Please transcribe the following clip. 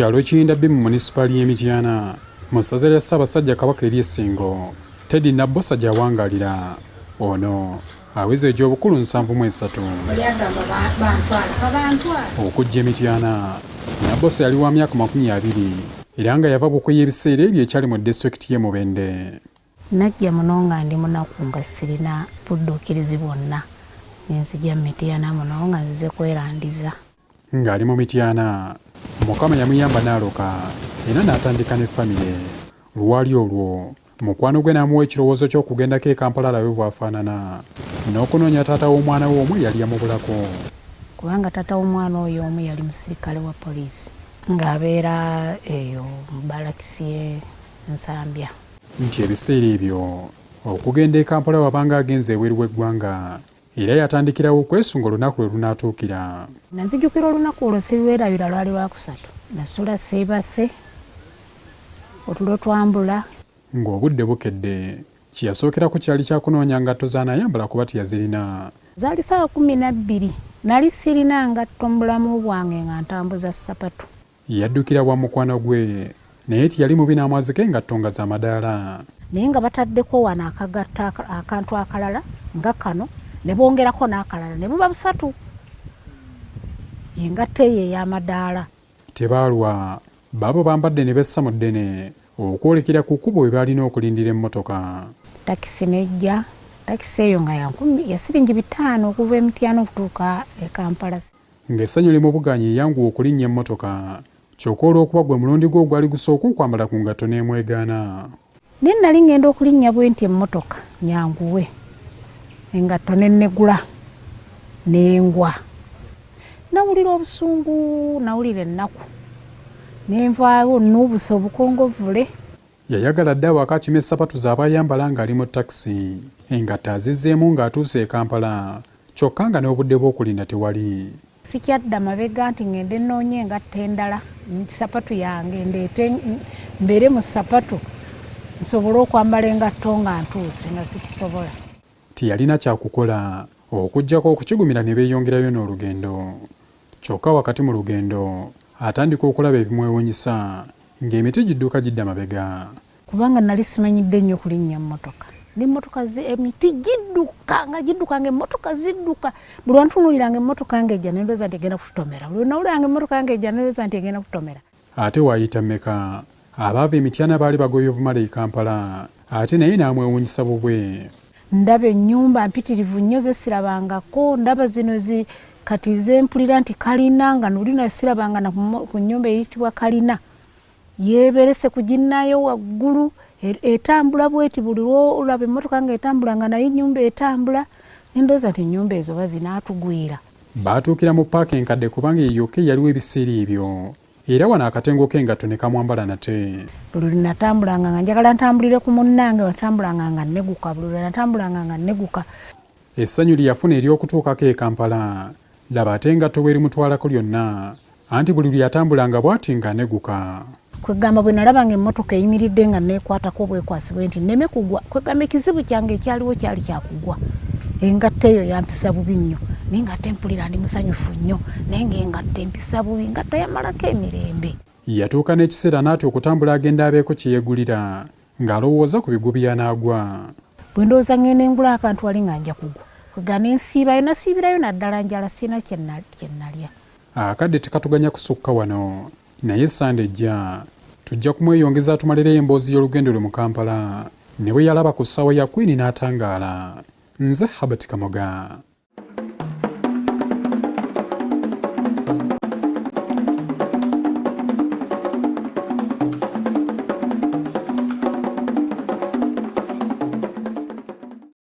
Mu kyalo Kiyindabbi mu munisipaali y'Emityana mu ssaza lya Ssaabasajja Kabaka ery'Essingo, Teddy Nabbosa gy'awangaalira ono aweza egy'obukulu 73. Okujja Emityana, Nabbosa yali wa myaka 20 era nga yava bukwe ebiseera ebyo ekyali mu disitulikiti y'e Mubende. Najja muno nga ndi munaku nga sirina budduukirizi bwonna, nenzija mu Mityana muno nga nzize kwerandiza. Ng'ali mu Mityana, Mukama yamuyamba n'aloka era n'atandika ne famire. Lwali olwo mukwano gwe n'amuwa ekirowoozo ky'okugendako e Kampala alabe bw'afaanana n'okunoonya taata w'omwana we omu yali yamubulako. Kubanga taata w'omwana oyo omu yali musirikale wa poliisi ng'abeera eyo mu balakisi y'e Nsambya. Nti ebiseera ebyo okugenda e Kampala wabanga agenze ebweru w'eggwanga era yatandikirawo okwesunga olunaku lwe lunaatuukira. Nanzijukira olunaku olwo sirwerabira lwali lwakusatu. Nasula seebase otulo twambula. Ng'obudde bukedde, kye yasookerako kyali kyakunoonya ngatto z'anayambala kuba teyazirina. Zaali ssaawa 12. Nali sirina ngatto mu bulamu bwange nga ntambuza sapatu. Yaddukira bwa mukwano gwe naye tiyali mubi n'amwazika engatto nga za madaala. Naye nga bataddeko wano akagatta akantu akalala nga kano ne bongerako n'akalala ne buba busatu. Engatto eyo ey'amadaala. Tebaalwa, baabo bambadde ne bessa mu ddene okwolekera ku kkubo we baalina okulindira emmotoka. Takisi nejja, takisi eyo nga ya siringi 5 okuva e Mityana okutuuka e Kampala. Ng'essanyu limubuganye eyanguwa okulinnya emmotoka, kyokka olw'okuba gwe mulundi gwe ogwali gusooka okwambala ku ngatto n'emwegaana. Ne nali ngenda okulinnya bwe nti emmotoka nyanguwe, engatto ne negula n'engwa. Nawulira obusungu, nawulira ennaku, nenvaawo n'obusa obukongovule. Yayagala dde awaka akima essapatu z'abayambala ng'ali mu takisi, engatto azizzeemu ng'atuuse e Kampala, kyokka nga n'obudde bw'okulinda tewali. Sikyadda mabega nti ngende nnoonye engatto endala mu sapatu yange ndeete mbeere mu sapatu nsobole okwambala engatto nga ntuuse nga sikisobola. Tiyalina kyakukola okuggyako okukigumira ne beeyongerayo n'olugendo. Kyokka wakati mu lugendo atandika okulaba ebimwewuunyisa ng'emiti gidduka gidda mabega. Kubanga nali simanyidde nnyo kulinnya mmotoka. N'emmotoka emiti gidduka ng'emmotoka zidduka. Buli wantunuuliranga emmotoka ng'ejja ne ndowooza nti egenda kututomera. Buli nawuliranga emmotoka ng'ejja ne ndowooza nti egenda kututomera. Ate waayita mmeka abaava Emityana baali bagobye obumala e Kampala, ate naye n'amwewuunyisa bubwe. Ndaba ennyumba mpitirivu nnyo ze sirabangako, ndaba zino kati ze mpulira nti kalina nga nuli na sirabanga na ku nnyumba eyitibwa kalina. Yeeberese ku ginnayo waggulu etambula bweti buli lwolaba emmotoka nga etambula nga naye ennyumba etambula. Ndowooza nti ennyumba ezo bazinaatugwira. Baatuukira mu paaka enkadde kubanga yeyokka yaliwo ebiseera ebyo. Era wano akatengo k'engatto ne kamwambala nate. Buli lwe natambulanga nga njagala ntambulire ku munnange, natambulanga nga neguka. Buli lwe natambulanga nga neguka. Essanyu lye yafuna ery'okutuukako e Kampala, laba ate engatto bw'erimutwalako lyonna, anti buli lwe yatambulanga bw'ati nga neguka. Kwegamba bwe nalabanga emmotoka eyimiridde nga neekwatako obwekwasibwe nti nneme kugwa, kwegamba ekizibu kyange ekyaliwo kyali kyakugwa. Engatto eyo yampisa bubi nnyo, naye nga ate mpulira ndi musanyufu nnyo, naye ng'engatto empisa bubi, engatto yamalako emirembe. Yatuuka n'ekiseera n'atya okutambula agenda abeeko kye yeegulira ng'alowooza ku bigwo by'anaagwa. Bwe ndowooza ngenda engula akantu wali nga nja kugwa, kwegamba nensiibayo nasiibirayo naddala njala sirina kye nalya. Akadde tekatuganya kusukka wano, naye Sande ejja tujja kumweyongeza atumalirayo emboozi y'olugendo lwe mu Kampala ne bwe yalaba ku ssaawa ya Queen n'atangaala. Nze Habert Kamoga.